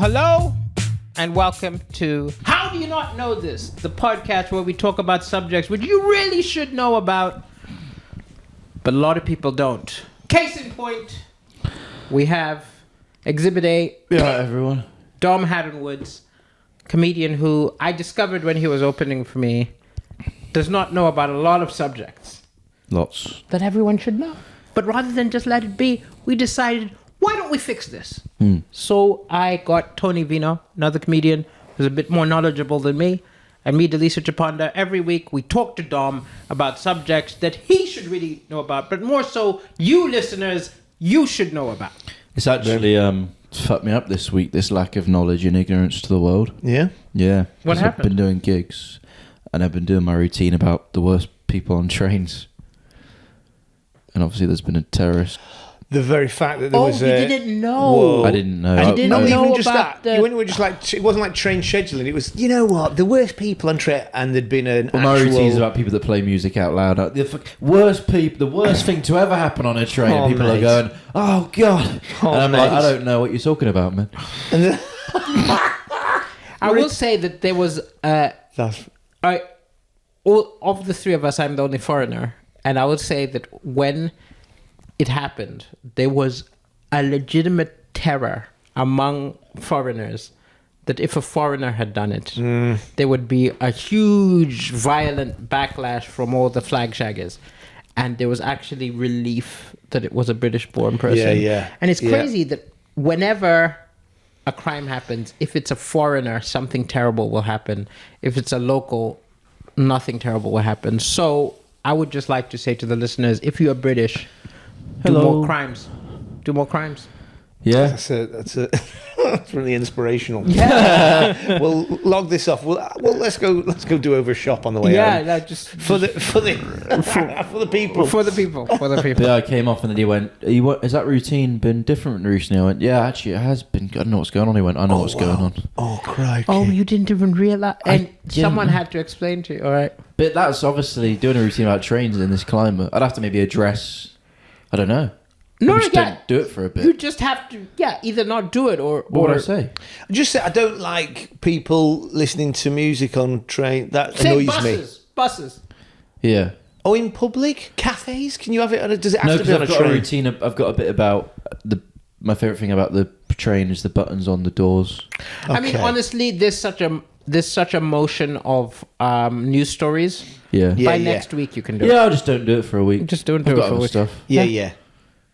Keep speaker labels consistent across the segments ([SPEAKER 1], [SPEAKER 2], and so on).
[SPEAKER 1] Hello and welcome to How Do You Not Know This? The podcast where we talk about subjects which you really should know about, but a lot of people don't. Case in point, we have Exhibit A.
[SPEAKER 2] Yeah, everyone.
[SPEAKER 1] Dom Haddon-Woods, comedian who I discovered when he was opening for me, does not know about a lot of subjects.
[SPEAKER 2] Lots.
[SPEAKER 1] That everyone should know. But rather than just let it be, we decided, why don't we fix this? So I got Tony Vino, another comedian who's a bit more knowledgeable than me, and me, Daliso Chaponda. Every week we talk to Dom about subjects that he should really know about, but more so, you listeners, you should know about.
[SPEAKER 2] It's actually fucked me up this week, this lack of knowledge and ignorance to the world.
[SPEAKER 3] Yeah?
[SPEAKER 2] Yeah.
[SPEAKER 1] What happened?
[SPEAKER 2] I've been doing gigs, and I've been doing my routine about the worst people on trains. And obviously there's been a terrorist.
[SPEAKER 3] The very fact that there was
[SPEAKER 1] you didn't know.
[SPEAKER 3] Whoa.
[SPEAKER 2] I didn't know.
[SPEAKER 1] I didn't
[SPEAKER 3] Not
[SPEAKER 1] know
[SPEAKER 3] even just
[SPEAKER 1] about
[SPEAKER 3] that. You went just like it wasn't like train scheduling. It was, you know what, the worst people on train, and there'd been an
[SPEAKER 2] Well, my routine's about people that play music out loud. The worst thing to ever happen on a train.
[SPEAKER 3] Oh,
[SPEAKER 2] and people
[SPEAKER 3] mate.
[SPEAKER 2] are going, "Oh God!"
[SPEAKER 3] Oh,
[SPEAKER 2] and I'm like,
[SPEAKER 3] mate.
[SPEAKER 2] "I don't know what you're talking about, man."
[SPEAKER 3] And then,
[SPEAKER 1] I will say that there was...
[SPEAKER 3] that's,
[SPEAKER 1] all of the three of us, I'm the only foreigner. And I would say that when it happened, there was a legitimate terror among foreigners that if a foreigner had done it, there would be a huge violent backlash from all the flag shaggers. And there was actually relief that it was a British-born person.
[SPEAKER 3] Yeah, yeah.
[SPEAKER 1] And it's
[SPEAKER 3] Yeah.
[SPEAKER 1] crazy that whenever a crime happens, if it's a foreigner, something terrible will happen. If it's a local, nothing terrible will happen. So I would just like to say to the listeners, if you are British, do
[SPEAKER 2] Hello.
[SPEAKER 1] more crimes. Do more crimes.
[SPEAKER 2] Yeah.
[SPEAKER 3] that's that's really inspirational.
[SPEAKER 1] Yeah.
[SPEAKER 3] We'll log this off. Well, let's go do over a shop on the way
[SPEAKER 1] Yeah,
[SPEAKER 3] home.
[SPEAKER 1] like just
[SPEAKER 3] For the for the people.
[SPEAKER 1] for the people. For the people.
[SPEAKER 2] Yeah, I came off and then he went, "Has that routine been different recently?" I went, "Yeah, actually it has been. I don't know what's going on." He went, "I know what's going on."
[SPEAKER 3] Oh, crikey.
[SPEAKER 1] Oh, you didn't even realize. And
[SPEAKER 2] didn't
[SPEAKER 1] someone
[SPEAKER 2] know.
[SPEAKER 1] had to explain to you, all right?
[SPEAKER 2] But that's obviously doing a routine about trains in this climate. I'd have to maybe address, I don't know.
[SPEAKER 1] No,
[SPEAKER 2] Maybe just
[SPEAKER 1] yeah.
[SPEAKER 2] don't do it for a bit.
[SPEAKER 1] You just have to, either not do it or...
[SPEAKER 2] What would I say?
[SPEAKER 3] Just say I don't like people listening to music on train. That
[SPEAKER 1] Say
[SPEAKER 3] annoys me.
[SPEAKER 1] buses.
[SPEAKER 2] Yeah.
[SPEAKER 3] Oh, in public? Cafes? Can you have it? Does it have
[SPEAKER 2] No,
[SPEAKER 3] to
[SPEAKER 2] because
[SPEAKER 3] be on
[SPEAKER 2] I've
[SPEAKER 3] a
[SPEAKER 2] got a
[SPEAKER 3] train?
[SPEAKER 2] routine. I've got a bit about my favourite thing about the train is the buttons on the doors.
[SPEAKER 1] I mean,
[SPEAKER 3] Okay.
[SPEAKER 1] honestly, there's such a motion of news stories.
[SPEAKER 2] Yeah.
[SPEAKER 3] Yeah,
[SPEAKER 1] By
[SPEAKER 3] yeah.
[SPEAKER 1] next week, you can do
[SPEAKER 2] Yeah, I'll just don't do it for a week.
[SPEAKER 1] Just don't
[SPEAKER 2] I've
[SPEAKER 1] do it
[SPEAKER 2] got
[SPEAKER 1] for a
[SPEAKER 2] other
[SPEAKER 1] week.
[SPEAKER 2] stuff.
[SPEAKER 3] Yeah, yeah.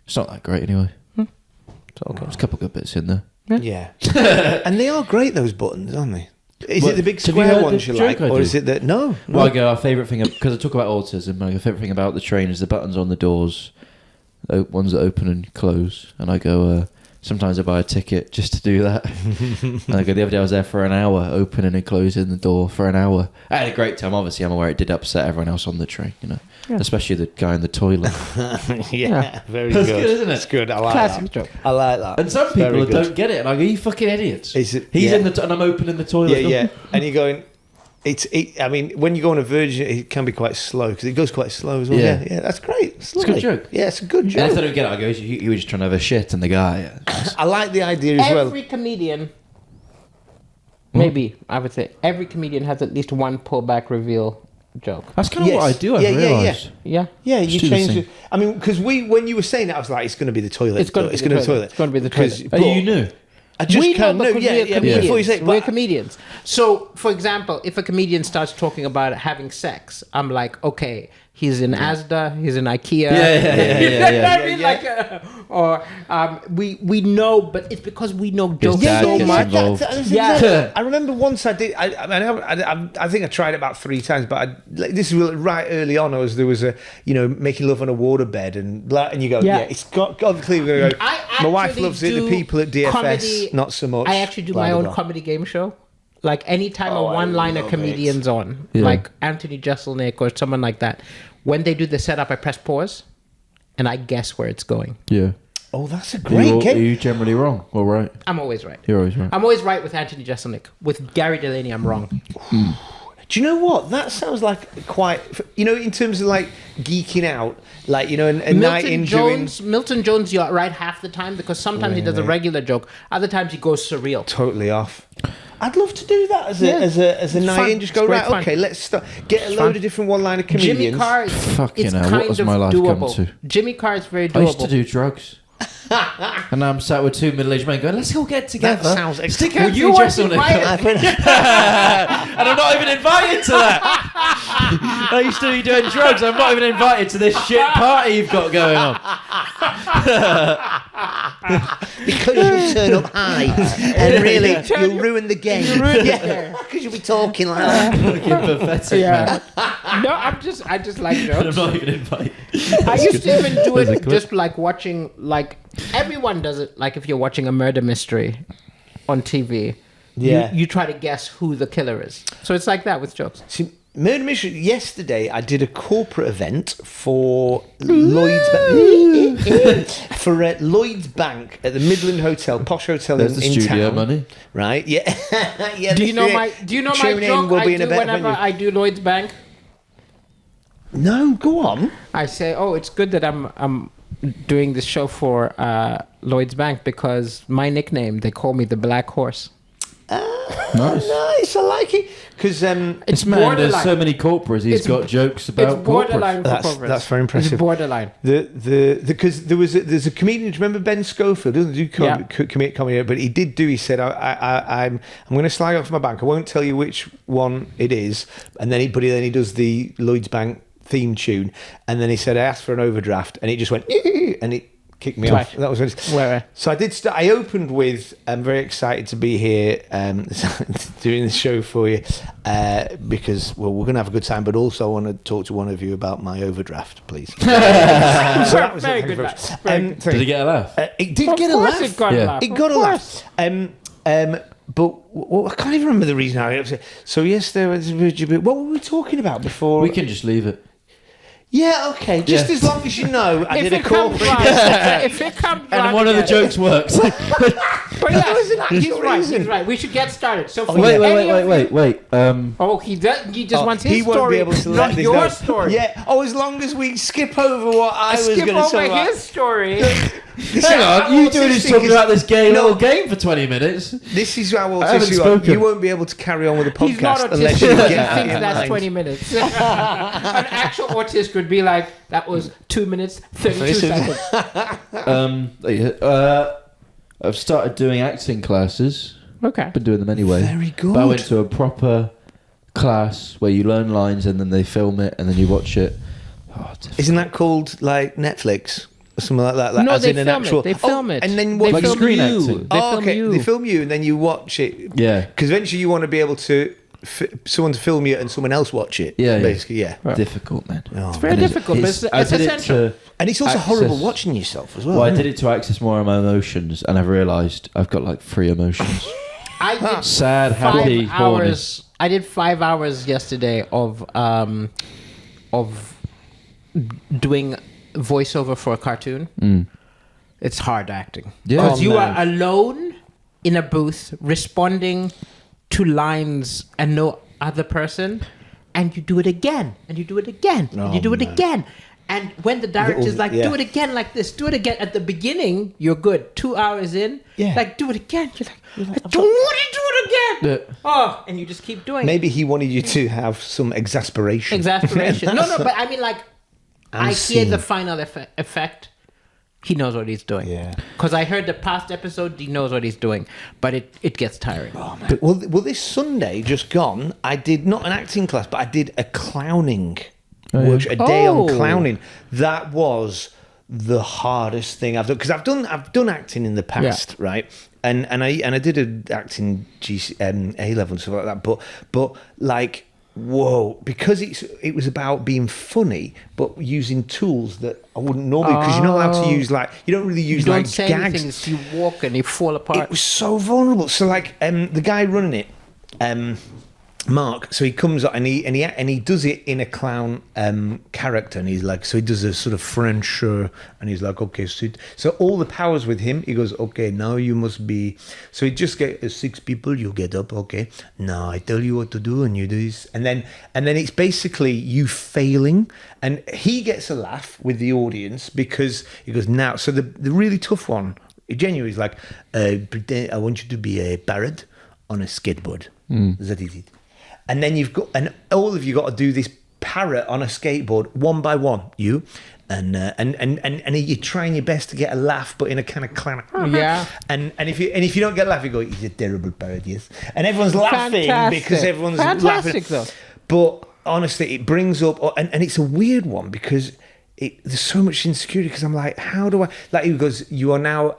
[SPEAKER 2] It's not that great anyway.
[SPEAKER 1] It's okay.
[SPEAKER 2] There's a couple good bits in there.
[SPEAKER 3] Yeah. And they are great, those buttons, aren't they? Is
[SPEAKER 2] Well,
[SPEAKER 3] it the big
[SPEAKER 2] have you
[SPEAKER 3] square
[SPEAKER 2] heard
[SPEAKER 3] ones
[SPEAKER 2] the
[SPEAKER 3] you
[SPEAKER 2] joke
[SPEAKER 3] like?
[SPEAKER 2] I
[SPEAKER 3] Or
[SPEAKER 2] do?
[SPEAKER 3] is it that... No.
[SPEAKER 2] Well, I go, our favourite thing, because I talk about autism, my favourite thing about the train is the buttons on the doors, ones that open and close. And I go, sometimes I buy a ticket just to do that. And I go, the other day I was there for an hour, opening and closing the door for an hour. I had a great time. Obviously, I'm aware it did upset everyone else on the train, you know.
[SPEAKER 1] Yeah.
[SPEAKER 2] Especially the guy in the toilet.
[SPEAKER 3] Yeah, very
[SPEAKER 2] That's
[SPEAKER 3] good.
[SPEAKER 2] good, isn't it?
[SPEAKER 3] It's good. I like
[SPEAKER 1] Classic
[SPEAKER 3] that.
[SPEAKER 1] joke.
[SPEAKER 3] I like that.
[SPEAKER 2] And some
[SPEAKER 3] It's very
[SPEAKER 2] people
[SPEAKER 3] good.
[SPEAKER 2] don't get it. And I go, you fucking idiots.
[SPEAKER 3] Is it-
[SPEAKER 2] He's
[SPEAKER 3] yeah.
[SPEAKER 2] in the and I'm opening the toilet.
[SPEAKER 3] Yeah, yeah. And you're going... I mean, when you go on a Virgin, it can be quite slow because it goes quite slow as well.
[SPEAKER 2] Yeah.
[SPEAKER 3] Yeah, that's great. It's
[SPEAKER 2] a good
[SPEAKER 3] lovely.
[SPEAKER 2] joke.
[SPEAKER 3] Yeah, it's a good
[SPEAKER 2] And if they
[SPEAKER 3] joke.
[SPEAKER 2] don't get it, I go, you were just trying to have a shit. And the guy...
[SPEAKER 3] I like the idea as well.
[SPEAKER 1] Every comedian, maybe, I would say, every comedian has at least one pullback reveal joke.
[SPEAKER 2] That's kind of what I
[SPEAKER 3] Yes.
[SPEAKER 2] do, I've
[SPEAKER 3] Yeah, yeah, yeah.
[SPEAKER 2] realised.
[SPEAKER 1] Yeah?
[SPEAKER 3] Yeah,
[SPEAKER 2] Just
[SPEAKER 3] you
[SPEAKER 2] do the
[SPEAKER 3] change
[SPEAKER 2] same.
[SPEAKER 3] it. I mean, because when you were saying it, I was like, it's going to be the toilet.
[SPEAKER 1] It's gonna be the toilet. It's gonna be the
[SPEAKER 3] Because-
[SPEAKER 1] toilet.
[SPEAKER 2] Oh,
[SPEAKER 3] but
[SPEAKER 2] you knew?
[SPEAKER 3] I just
[SPEAKER 1] We
[SPEAKER 3] can't
[SPEAKER 1] know
[SPEAKER 3] know.
[SPEAKER 1] because
[SPEAKER 3] Yeah,
[SPEAKER 1] we're
[SPEAKER 3] yeah.
[SPEAKER 1] comedians.
[SPEAKER 3] Before you say it,
[SPEAKER 1] We're
[SPEAKER 3] but
[SPEAKER 1] comedians. So, for example, if a comedian starts talking about having sex, I'm like, okay, he's in Asda, he's in IKEA.
[SPEAKER 2] Yeah.
[SPEAKER 1] I mean, or we know, but it's because we know jokes
[SPEAKER 2] dad
[SPEAKER 1] so
[SPEAKER 2] gets
[SPEAKER 1] much.
[SPEAKER 2] involved.
[SPEAKER 1] Yeah.
[SPEAKER 3] I remember once I did. I think I tried it about 3 times, but this is right early on. There was a making love on a waterbed and you go
[SPEAKER 1] Yeah.
[SPEAKER 3] it's got clearly we're gonna go.
[SPEAKER 1] I
[SPEAKER 3] My wife
[SPEAKER 1] actually
[SPEAKER 3] loves it. The
[SPEAKER 1] do
[SPEAKER 3] people at DFS
[SPEAKER 1] comedy-
[SPEAKER 3] not so much.
[SPEAKER 1] I actually do
[SPEAKER 3] Blah,
[SPEAKER 1] my
[SPEAKER 3] blah,
[SPEAKER 1] own
[SPEAKER 3] blah.
[SPEAKER 1] comedy game show. Like anytime
[SPEAKER 3] Oh,
[SPEAKER 1] a
[SPEAKER 3] I
[SPEAKER 1] one-liner
[SPEAKER 3] love
[SPEAKER 1] comedian's on,
[SPEAKER 2] Yeah.
[SPEAKER 1] like Anthony Jeselnik or someone like that, when they do the setup, I press pause, and I guess where it's going.
[SPEAKER 2] Yeah.
[SPEAKER 3] Oh, that's a
[SPEAKER 2] Are
[SPEAKER 3] great
[SPEAKER 2] you
[SPEAKER 3] game.
[SPEAKER 2] generally wrong or right?
[SPEAKER 1] I'm always right.
[SPEAKER 2] You're always right.
[SPEAKER 1] I'm always right with Anthony Jeselnik. With Gary Delaney, I'm wrong.
[SPEAKER 3] Do you know what? That sounds like quite, in terms of like geeking out, like, a night in
[SPEAKER 1] Milton Jones, you're right half the time because sometimes he does a regular joke. Other times he goes surreal.
[SPEAKER 3] Totally off. I'd love to do that as a night
[SPEAKER 1] fun.
[SPEAKER 3] in. Just go, right, okay, let's start. Get a load of different one-liner comedians.
[SPEAKER 1] Jimmy Carr,
[SPEAKER 2] Fucking
[SPEAKER 1] it's
[SPEAKER 2] hell,
[SPEAKER 1] kind
[SPEAKER 2] what has
[SPEAKER 1] of
[SPEAKER 2] my life come
[SPEAKER 1] doable.
[SPEAKER 2] to?
[SPEAKER 1] Jimmy Carr is very doable.
[SPEAKER 2] I used to do drugs. And now I'm sat with two middle-aged men going, let's all get together.
[SPEAKER 3] That sounds
[SPEAKER 2] Stick
[SPEAKER 3] Well,
[SPEAKER 2] hands
[SPEAKER 3] you
[SPEAKER 2] in each
[SPEAKER 3] weren't
[SPEAKER 2] other. And I'm not even invited to that. I used to be doing drugs. I'm not even invited to this shit party you've got going on.
[SPEAKER 3] Because you turn up high and really you'll ruin the game. Because you'll be talking like that.
[SPEAKER 2] Fucking pathetic, man.
[SPEAKER 1] No, I just like
[SPEAKER 2] And
[SPEAKER 1] jokes.
[SPEAKER 2] I'm not even invited.
[SPEAKER 1] I used to even do
[SPEAKER 2] There's a
[SPEAKER 1] it
[SPEAKER 2] clip.
[SPEAKER 1] just like watching, like, everyone does it, like if you're watching a murder mystery on TV,
[SPEAKER 3] Yeah.
[SPEAKER 1] you try to guess who the killer is. So it's like that with jokes.
[SPEAKER 3] See, Murder Mystery, yesterday I did a corporate event for Lloyd's Lloyd's Bank at the Midland Hotel, posh hotel
[SPEAKER 2] There's
[SPEAKER 3] in
[SPEAKER 2] the studio
[SPEAKER 3] town.
[SPEAKER 2] money.
[SPEAKER 3] Right? Yeah. Yeah.
[SPEAKER 1] Do you know my
[SPEAKER 3] Tune in,
[SPEAKER 1] joke
[SPEAKER 3] we'll
[SPEAKER 1] I
[SPEAKER 3] be in a
[SPEAKER 1] do
[SPEAKER 3] better
[SPEAKER 1] whenever
[SPEAKER 3] venue.
[SPEAKER 1] I do Lloyd's Bank?
[SPEAKER 3] No, go on.
[SPEAKER 1] I say, oh, it's good that I'm doing this show for Lloyd's Bank because my nickname, they call me the Black Horse.
[SPEAKER 2] Nice.
[SPEAKER 3] Nice, I like it. Because
[SPEAKER 2] It's man, there's so many corporates. He's
[SPEAKER 1] It's-
[SPEAKER 2] got jokes about
[SPEAKER 1] It's borderline for
[SPEAKER 3] That's-
[SPEAKER 1] corporates.
[SPEAKER 3] that's very impressive.
[SPEAKER 1] It's borderline.
[SPEAKER 3] because there's a comedian. Do you remember Ben Schofield? Doesn't do comedy, but he did do. He said, "I'm going to slag off my bank. I won't tell you which one it is." And then he does the Lloyd's Bank theme tune, and then he said, "I asked for an overdraft," and it just went, and it kicked me
[SPEAKER 1] Twice.
[SPEAKER 3] off. That was when it's,
[SPEAKER 1] Where?
[SPEAKER 3] so I did. I opened with, "I'm very excited to be here, doing this show for you, because we're going to have a good time, but also I want to talk to one of you about my overdraft, please." So that was
[SPEAKER 1] Very
[SPEAKER 3] it.
[SPEAKER 1] good
[SPEAKER 3] Thank you
[SPEAKER 1] laugh.
[SPEAKER 3] very
[SPEAKER 1] Very
[SPEAKER 3] much.
[SPEAKER 2] Did he get a laugh?
[SPEAKER 3] It did
[SPEAKER 1] Of
[SPEAKER 3] get a
[SPEAKER 1] course
[SPEAKER 3] laugh.
[SPEAKER 1] it got a
[SPEAKER 2] Yeah.
[SPEAKER 1] laugh.
[SPEAKER 3] It
[SPEAKER 1] Of
[SPEAKER 3] got a
[SPEAKER 1] course.
[SPEAKER 3] laugh. But I can't even remember the reason I upset. So yes, there was. What were we talking about before?
[SPEAKER 2] We can just leave it.
[SPEAKER 3] Yeah, okay. Just
[SPEAKER 2] Yeah.
[SPEAKER 3] as long as you know, I
[SPEAKER 1] If
[SPEAKER 3] did a
[SPEAKER 1] it comes
[SPEAKER 3] corporate.
[SPEAKER 1] round, if it comes round
[SPEAKER 2] And one of the
[SPEAKER 1] again-
[SPEAKER 2] jokes works.
[SPEAKER 1] But yeah,
[SPEAKER 3] was an actual
[SPEAKER 1] he's right.
[SPEAKER 3] reason.
[SPEAKER 1] He's right. We should get started. So for
[SPEAKER 2] Wait.
[SPEAKER 1] any of you-
[SPEAKER 2] Oh,
[SPEAKER 1] Oh, he does. He just wants his
[SPEAKER 3] he
[SPEAKER 1] story,
[SPEAKER 3] won't be able to let
[SPEAKER 1] not
[SPEAKER 3] this
[SPEAKER 1] your
[SPEAKER 3] go.
[SPEAKER 1] story.
[SPEAKER 3] Yeah. Oh, as long as we skip over what I was
[SPEAKER 1] Skip
[SPEAKER 3] going to
[SPEAKER 1] over
[SPEAKER 3] talk about.
[SPEAKER 1] his story.
[SPEAKER 2] hang on. You doing is talking about this gay little game for 20 minutes.
[SPEAKER 3] This is how
[SPEAKER 2] I haven't
[SPEAKER 3] autistic you are.
[SPEAKER 2] spoken.
[SPEAKER 3] You won't be able to carry on with the
[SPEAKER 1] He's not
[SPEAKER 3] podcast unless you
[SPEAKER 1] autistic.
[SPEAKER 3] get
[SPEAKER 1] He
[SPEAKER 3] out
[SPEAKER 1] thinks
[SPEAKER 3] your
[SPEAKER 1] that's
[SPEAKER 3] mind.
[SPEAKER 1] 20 minutes. An actual autist would be like, that was 2 minutes, 32 seconds.
[SPEAKER 2] I've started doing acting classes.
[SPEAKER 1] Okay.
[SPEAKER 2] Been doing them anyway.
[SPEAKER 3] Very good.
[SPEAKER 2] But I went to a proper class where you learn lines and then they film it and then you watch it. Oh,
[SPEAKER 3] Isn't that called like Netflix or something like that? Like,
[SPEAKER 1] No,
[SPEAKER 3] as
[SPEAKER 1] they
[SPEAKER 3] in an
[SPEAKER 1] film
[SPEAKER 3] actual.
[SPEAKER 1] it. They film it.
[SPEAKER 3] And then
[SPEAKER 1] They
[SPEAKER 3] what?
[SPEAKER 2] Like
[SPEAKER 1] film
[SPEAKER 2] screen
[SPEAKER 1] you.
[SPEAKER 2] acting.
[SPEAKER 1] They
[SPEAKER 3] Oh,
[SPEAKER 1] film
[SPEAKER 3] okay.
[SPEAKER 1] you.
[SPEAKER 3] They film you and then you watch it.
[SPEAKER 2] Yeah.
[SPEAKER 3] Because eventually you want to be able to someone to film you and someone else watch it.
[SPEAKER 2] Yeah, yeah.
[SPEAKER 3] Basically, yeah.
[SPEAKER 2] Difficult, man.
[SPEAKER 3] Oh.
[SPEAKER 1] It's very
[SPEAKER 2] And
[SPEAKER 1] difficult, but it's
[SPEAKER 2] I did it
[SPEAKER 1] essential.
[SPEAKER 2] to.
[SPEAKER 3] And it's also
[SPEAKER 2] Access.
[SPEAKER 3] horrible watching yourself as well.
[SPEAKER 2] Well, I
[SPEAKER 3] isn't
[SPEAKER 2] did it to access more of my emotions, and I've realised I've got like 3 emotions:
[SPEAKER 1] I did
[SPEAKER 2] sad, happy,
[SPEAKER 1] 5
[SPEAKER 2] horny.
[SPEAKER 1] hours. I did 5 hours yesterday of doing voiceover for a cartoon. It's hard acting
[SPEAKER 2] Yeah.
[SPEAKER 1] because
[SPEAKER 3] Oh,
[SPEAKER 1] you
[SPEAKER 3] no.
[SPEAKER 1] are alone in a booth responding to lines and no other person, and you do it again and you do it again and you do it again. And when the director's like,
[SPEAKER 3] yeah.
[SPEAKER 1] do it again like this, do it again. At the beginning, you're good. 2 hours in,
[SPEAKER 3] Yeah.
[SPEAKER 1] like, do it again. You're like, I don't want to do it again.
[SPEAKER 2] Yeah.
[SPEAKER 1] Oh, and you just keep doing it.
[SPEAKER 3] Maybe he wanted you to have some exasperation.
[SPEAKER 1] Exasperation. No, but I mean, like, I hear
[SPEAKER 3] Unseen.
[SPEAKER 1] the final effect. He knows what he's doing.
[SPEAKER 3] Yeah.
[SPEAKER 1] Because I heard the past episode, he knows what he's doing. But it gets tiring.
[SPEAKER 3] But, well, this Sunday just gone, I did not an acting class, but I did a clowning workshop, a day on
[SPEAKER 1] Oh.
[SPEAKER 3] clowning. That was the hardest thing I've done because I've done acting in the past, right? And I did an acting A level and stuff like that. But like, whoa, because it was about being funny, but using tools that I wouldn't normally, because you're not allowed to use you don't really use
[SPEAKER 1] You don't
[SPEAKER 3] like
[SPEAKER 1] say
[SPEAKER 3] gags.
[SPEAKER 1] anything, you walk and you fall apart.
[SPEAKER 3] It was so vulnerable. So like the guy running it, Mark, so he comes up and he does it in a clown character, and he's like, so he does a sort of French, and he's like, okay, so all the powers with him. He goes, okay, now you must be. So he just get 6 people. You get up, okay. Now I tell you what to do, and you do this, and then it's basically you failing, and he gets a laugh with the audience because he goes now. So the really tough one, genuinely, is like, pretend I want you to be a parrot on a skateboard. That is it. And then all of you got to do this parrot on a skateboard one by one. You and you're trying your best to get a laugh, but in a kind of clown.
[SPEAKER 1] Yeah.
[SPEAKER 3] And if you don't get a laugh, you go, he's a terrible parrot, yes. And everyone's laughing because everyone's
[SPEAKER 1] fantastic
[SPEAKER 3] laughing.
[SPEAKER 1] though.
[SPEAKER 3] But honestly, it brings up, and it's a weird one because there's so much insecurity. Because I'm like, how do I? Like he goes, you are now.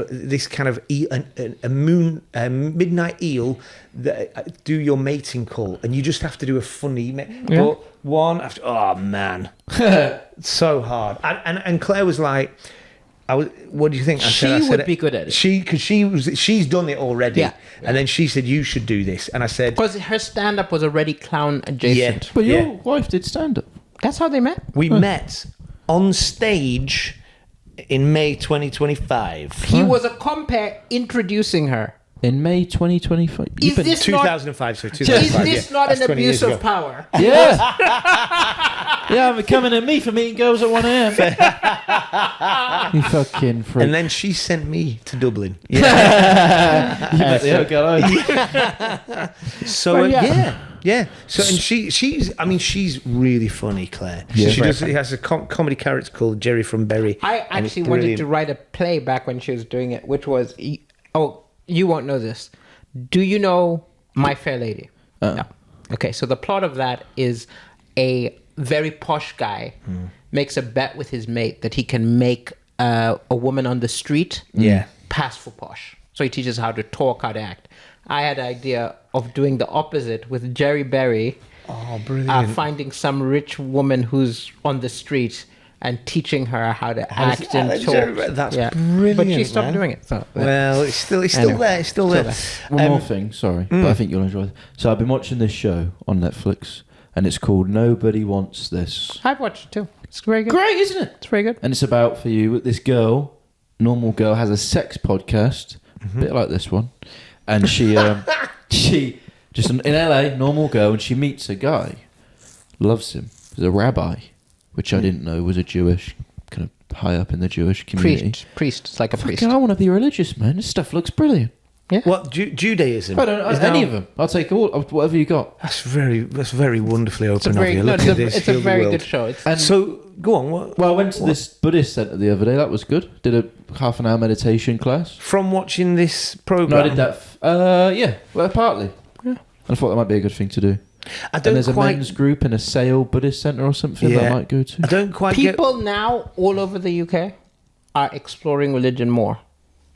[SPEAKER 3] This kind of a moon midnight eel that do your mating call, and you just have to do a funny but one after. Oh man, so hard. And Claire was like, what do you think?
[SPEAKER 1] She would be good at it.
[SPEAKER 3] Because she's done it already.
[SPEAKER 1] Yeah.
[SPEAKER 3] And then she said, you should do this. And I said,
[SPEAKER 1] Because her stand-up was already clown adjacent.
[SPEAKER 3] Yeah.
[SPEAKER 2] But your wife did stand up.
[SPEAKER 1] That's how they met.
[SPEAKER 3] we met on stage in May 2025.
[SPEAKER 1] He was a compere introducing her.
[SPEAKER 2] In May 2025.
[SPEAKER 1] Is this
[SPEAKER 3] 2005, so
[SPEAKER 1] Is
[SPEAKER 3] 2005.
[SPEAKER 1] this not
[SPEAKER 3] That's
[SPEAKER 1] an
[SPEAKER 3] 20
[SPEAKER 1] abuse
[SPEAKER 3] years
[SPEAKER 1] of
[SPEAKER 3] ago.
[SPEAKER 1] power?
[SPEAKER 2] Yeah. Yeah, I'm coming at me for meeting girls at 1 a.m. You fucking freak.
[SPEAKER 3] And then she sent me to Dublin.
[SPEAKER 2] you met the other guy.
[SPEAKER 3] So
[SPEAKER 1] Well, yeah.
[SPEAKER 3] yeah. So and she's really funny, Claire.
[SPEAKER 2] Yeah.
[SPEAKER 3] She has a comedy character called Jerry from Berry.
[SPEAKER 1] I
[SPEAKER 3] and it's
[SPEAKER 1] actually wanted
[SPEAKER 3] brilliant.
[SPEAKER 1] to write a play back when she was doing it, which was... you won't know this. Do you know My Fair Lady? No. Okay, so the plot of that is a very posh guy makes a bet with his mate that he can make a woman on the street pass for posh. So he teaches how to talk, how to act. I had the idea of doing the opposite with Jerry Berry.
[SPEAKER 3] Oh, brilliant.
[SPEAKER 1] Finding some rich woman who's on the street and teaching her how to act and talk.
[SPEAKER 3] That's brilliant.
[SPEAKER 1] But she stopped
[SPEAKER 3] man.
[SPEAKER 1] doing it. So
[SPEAKER 3] Well, it's still
[SPEAKER 1] Anyway,
[SPEAKER 3] there. It's still there.
[SPEAKER 2] One more thing, sorry, but I think you'll enjoy it. So I've been watching this show on Netflix, and it's called Nobody Wants This.
[SPEAKER 1] I've watched it too. It's very good.
[SPEAKER 2] Great, isn't it?
[SPEAKER 1] It's very good.
[SPEAKER 2] And it's about, for you, this girl, normal girl, has a sex podcast, a bit like this one, and she just in LA, normal girl, and she meets a guy, loves him, he's a rabbi, which I didn't know was a Jewish, kind of high up in the Jewish community.
[SPEAKER 1] Priest. It's like a priest.
[SPEAKER 2] Fucking, I want to be religious, man. This stuff looks brilliant.
[SPEAKER 1] Yeah.
[SPEAKER 3] What Judaism?
[SPEAKER 2] I don't know any of them. I'll take all, whatever you got.
[SPEAKER 3] That's very wonderfully
[SPEAKER 1] It's a
[SPEAKER 3] open of
[SPEAKER 1] very,
[SPEAKER 3] you.
[SPEAKER 1] no,
[SPEAKER 3] Look
[SPEAKER 1] it's
[SPEAKER 3] at
[SPEAKER 1] a,
[SPEAKER 3] this.
[SPEAKER 1] it's a
[SPEAKER 3] heal the
[SPEAKER 1] very
[SPEAKER 3] world.
[SPEAKER 1] good show. It's,
[SPEAKER 2] And
[SPEAKER 3] So go on. What?
[SPEAKER 2] well, I went to this Buddhist centre the other day. That was good. Did a half an hour meditation class.
[SPEAKER 3] From watching this program,
[SPEAKER 2] No, I did that. Yeah, well, partly. Yeah. I thought that might be a good thing to do.
[SPEAKER 3] I
[SPEAKER 2] And
[SPEAKER 3] don't
[SPEAKER 2] there's a
[SPEAKER 3] quite.
[SPEAKER 2] men's group in a Sale Buddhist centre or something that I might go to.
[SPEAKER 3] I don't quite get.
[SPEAKER 1] people now all over the UK are exploring religion more.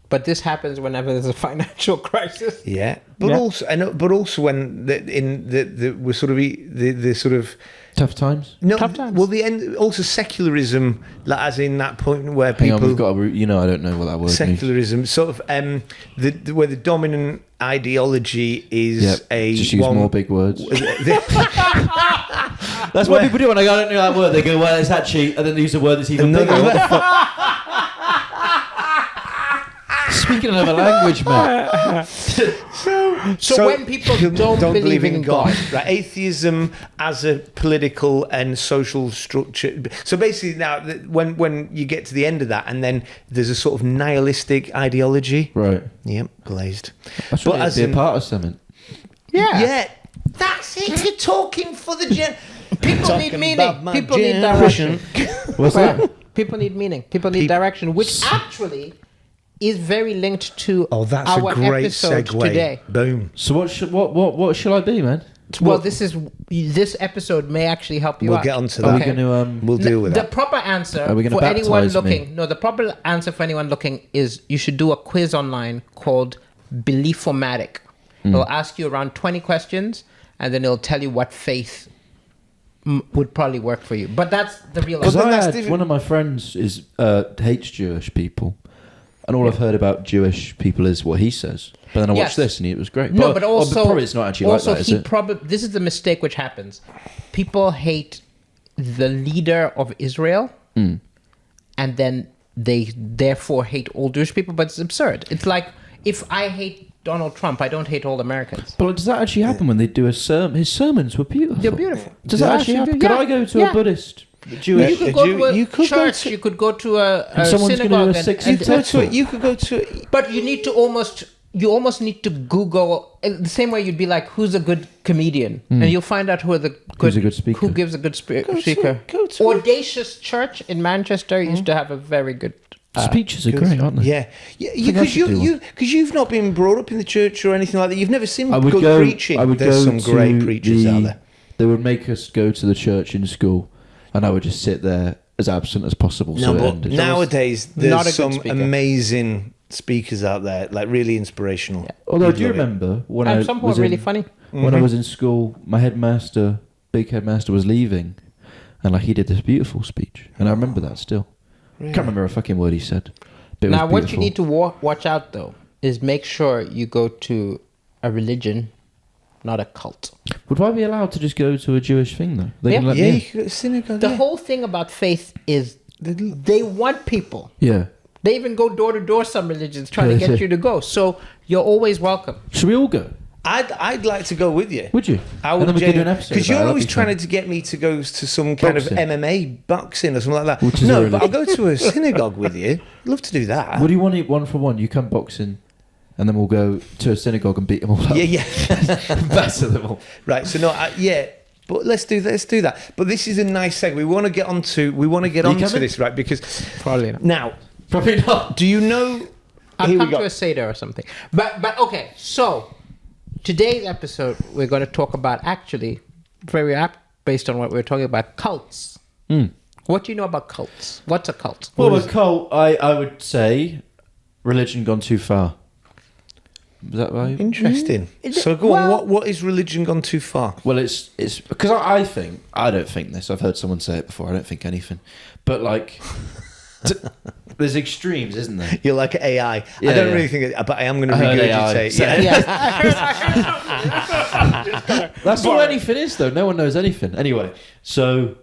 [SPEAKER 1] But this happens whenever there's a financial crisis.
[SPEAKER 3] Yeah, but
[SPEAKER 1] Yeah.
[SPEAKER 3] also when we're sort of the sort of
[SPEAKER 2] Tough times.
[SPEAKER 3] no.
[SPEAKER 1] Tough times.
[SPEAKER 3] Well, the end also secularism, like, as in that point where
[SPEAKER 2] Hang on,
[SPEAKER 3] people
[SPEAKER 2] we've got a, I don't know what that word means.
[SPEAKER 3] secularism sort of where the dominant ideology is
[SPEAKER 2] Yep.
[SPEAKER 3] a
[SPEAKER 2] Just use
[SPEAKER 3] one,
[SPEAKER 2] more big words.
[SPEAKER 3] the-
[SPEAKER 2] That's what people do when I go, I don't know that word. They go, well, it's actually, and then they use a word that's even
[SPEAKER 3] Another
[SPEAKER 2] bigger. What
[SPEAKER 3] word.
[SPEAKER 2] the fuck? Speaking another language, man.
[SPEAKER 1] So when people don't believe in God.
[SPEAKER 3] right? Atheism as a political and social structure. So basically, now when you get to the end of that, and then there's a sort of nihilistic ideology.
[SPEAKER 2] Right.
[SPEAKER 3] Yep, glazed.
[SPEAKER 2] That's
[SPEAKER 3] But
[SPEAKER 2] what
[SPEAKER 3] as
[SPEAKER 2] be a
[SPEAKER 3] in-
[SPEAKER 2] part of something.
[SPEAKER 3] Yeah, that's it. You're talking for the gen.
[SPEAKER 1] People need
[SPEAKER 3] Talking
[SPEAKER 1] meaning.
[SPEAKER 3] about my
[SPEAKER 1] People need
[SPEAKER 3] generation.
[SPEAKER 1] direction.
[SPEAKER 2] What's that?
[SPEAKER 1] People need meaning. People need direction, which actually is very linked to
[SPEAKER 3] Oh, that's
[SPEAKER 1] our
[SPEAKER 3] a great
[SPEAKER 1] episode
[SPEAKER 3] segue.
[SPEAKER 1] today.
[SPEAKER 3] Boom.
[SPEAKER 2] So what shall I be, man?
[SPEAKER 1] Well, this episode may actually help you
[SPEAKER 3] We'll
[SPEAKER 1] out.
[SPEAKER 3] get onto
[SPEAKER 2] Are
[SPEAKER 3] that.
[SPEAKER 2] we going to
[SPEAKER 3] We'll deal with
[SPEAKER 1] The
[SPEAKER 3] that.
[SPEAKER 1] proper answer
[SPEAKER 2] Are we gonna
[SPEAKER 1] for anyone
[SPEAKER 2] baptise me?
[SPEAKER 1] looking. No, the proper answer for anyone looking is you should do a quiz online called Beliefomatic. It'll ask you around 20 questions, and then it'll tell you what faith would probably work for you. But that's the real
[SPEAKER 2] Because
[SPEAKER 1] answer.
[SPEAKER 3] then
[SPEAKER 2] I
[SPEAKER 3] that's
[SPEAKER 2] had
[SPEAKER 3] different.
[SPEAKER 2] one of my friends hates Jewish people, And all I've heard about Jewish people is what he says. But then I watched
[SPEAKER 1] Yes.
[SPEAKER 2] this and it was great.
[SPEAKER 1] No, but also
[SPEAKER 2] probably it's not actually like
[SPEAKER 1] also
[SPEAKER 2] that, is
[SPEAKER 1] he
[SPEAKER 2] it?
[SPEAKER 1] this is the mistake which happens. People hate the leader of Israel, and then they therefore hate all Jewish people. But it's absurd. It's like if I hate Donald Trump, I don't hate all Americans.
[SPEAKER 2] But does that actually happen when they do a sermon? His sermons were beautiful.
[SPEAKER 1] They're beautiful.
[SPEAKER 2] Does that actually happen? Could I go to a Buddhist, Jewish...
[SPEAKER 1] You could go to a
[SPEAKER 3] you could go
[SPEAKER 1] church.
[SPEAKER 3] to-
[SPEAKER 1] You could go to a
[SPEAKER 2] someone's gonna
[SPEAKER 1] synagogue.
[SPEAKER 2] do a six-
[SPEAKER 3] You could go to
[SPEAKER 1] But you need to almost need to Google the same way you'd be like, who's a good comedian, and you'll find out who are the good,
[SPEAKER 2] Who's a good speaker.
[SPEAKER 1] who gives a good speaker.
[SPEAKER 3] go to-
[SPEAKER 1] Audacious Church in Manchester used to have a very good.
[SPEAKER 2] Speeches are great, aren't they?
[SPEAKER 3] Yeah, because you've not been brought up in the church or anything like that. You've never seen good preaching. There's some great preachers out there.
[SPEAKER 2] They would make us go to the church in school, and I would just sit there as absent as possible.
[SPEAKER 3] No,
[SPEAKER 2] So it
[SPEAKER 3] but
[SPEAKER 2] ended.
[SPEAKER 3] nowadays
[SPEAKER 1] Not a
[SPEAKER 3] there's
[SPEAKER 1] good
[SPEAKER 3] some
[SPEAKER 1] speaker.
[SPEAKER 3] amazing speakers out there, like really inspirational.
[SPEAKER 2] Although,
[SPEAKER 3] You'd
[SPEAKER 2] do you
[SPEAKER 3] love it.
[SPEAKER 2] remember when
[SPEAKER 1] And
[SPEAKER 2] I
[SPEAKER 1] some
[SPEAKER 2] was
[SPEAKER 1] were really
[SPEAKER 2] in,
[SPEAKER 1] funny.
[SPEAKER 2] when I was in school? My big headmaster, was leaving, and like he did this beautiful speech, and I remember that still.
[SPEAKER 3] Really?
[SPEAKER 2] Can't remember a fucking word he said. But it
[SPEAKER 1] Now,
[SPEAKER 2] was
[SPEAKER 1] what you
[SPEAKER 2] beautiful.
[SPEAKER 1] need to watch out though is make sure you go to a religion, not a cult.
[SPEAKER 2] Would I be allowed to just go to a Jewish thing though? They can
[SPEAKER 1] Yeah.
[SPEAKER 2] let
[SPEAKER 3] Yeah,
[SPEAKER 2] me in.
[SPEAKER 3] you could go to synagogue.
[SPEAKER 1] The
[SPEAKER 3] yeah.
[SPEAKER 1] whole thing about faith is they want people.
[SPEAKER 2] Yeah.
[SPEAKER 1] They even go door to door. Some religions trying to get you to go. So you're always welcome.
[SPEAKER 2] Should we all go?
[SPEAKER 3] I'd like to go with you.
[SPEAKER 2] Would you?
[SPEAKER 3] I
[SPEAKER 2] And
[SPEAKER 3] would
[SPEAKER 2] then we could do an episode
[SPEAKER 3] because
[SPEAKER 2] about
[SPEAKER 3] you're
[SPEAKER 2] it,
[SPEAKER 3] always
[SPEAKER 2] that'd be
[SPEAKER 3] trying
[SPEAKER 2] fun.
[SPEAKER 3] to get me to go to some kind
[SPEAKER 2] Boxing.
[SPEAKER 3] of MMA boxing or something like that.
[SPEAKER 2] Which is
[SPEAKER 3] No,
[SPEAKER 2] a
[SPEAKER 3] but I'll go to a synagogue with you. Love to do that.
[SPEAKER 2] What do you want to eat 1-for-1? You come boxing, and then we'll go to a synagogue and beat them all up.
[SPEAKER 3] Yeah.
[SPEAKER 2] Batter them all.
[SPEAKER 3] Right. So no, yeah. But let's do that. But this is a nice segue. We want to get onto
[SPEAKER 2] coming?
[SPEAKER 3] this, right? Because
[SPEAKER 1] Probably not.
[SPEAKER 3] now,
[SPEAKER 2] Probably not.
[SPEAKER 3] do you know?
[SPEAKER 1] I'll
[SPEAKER 3] Here we
[SPEAKER 1] come
[SPEAKER 3] go.
[SPEAKER 1] to a Seder or something. But okay, so today's episode we're going to talk about actually very apt based on what we were talking about cults. What do you know about cults? What's a cult?
[SPEAKER 2] Well, a cult, I would say, religion gone too far. Is that right?
[SPEAKER 3] Interesting. So go on. What is religion gone too far?
[SPEAKER 2] Well, it's because I don't think this. I've heard someone say it before. I don't think anything. But like, there's extremes, isn't there?
[SPEAKER 3] You're like AI. I
[SPEAKER 2] Yeah,
[SPEAKER 3] don't
[SPEAKER 2] yeah.
[SPEAKER 3] really think, but I am going to
[SPEAKER 2] I heard AI.
[SPEAKER 3] regurgitate.
[SPEAKER 2] So-
[SPEAKER 3] Yeah.
[SPEAKER 2] That's all anything is, though. No one knows anything. Anyway, so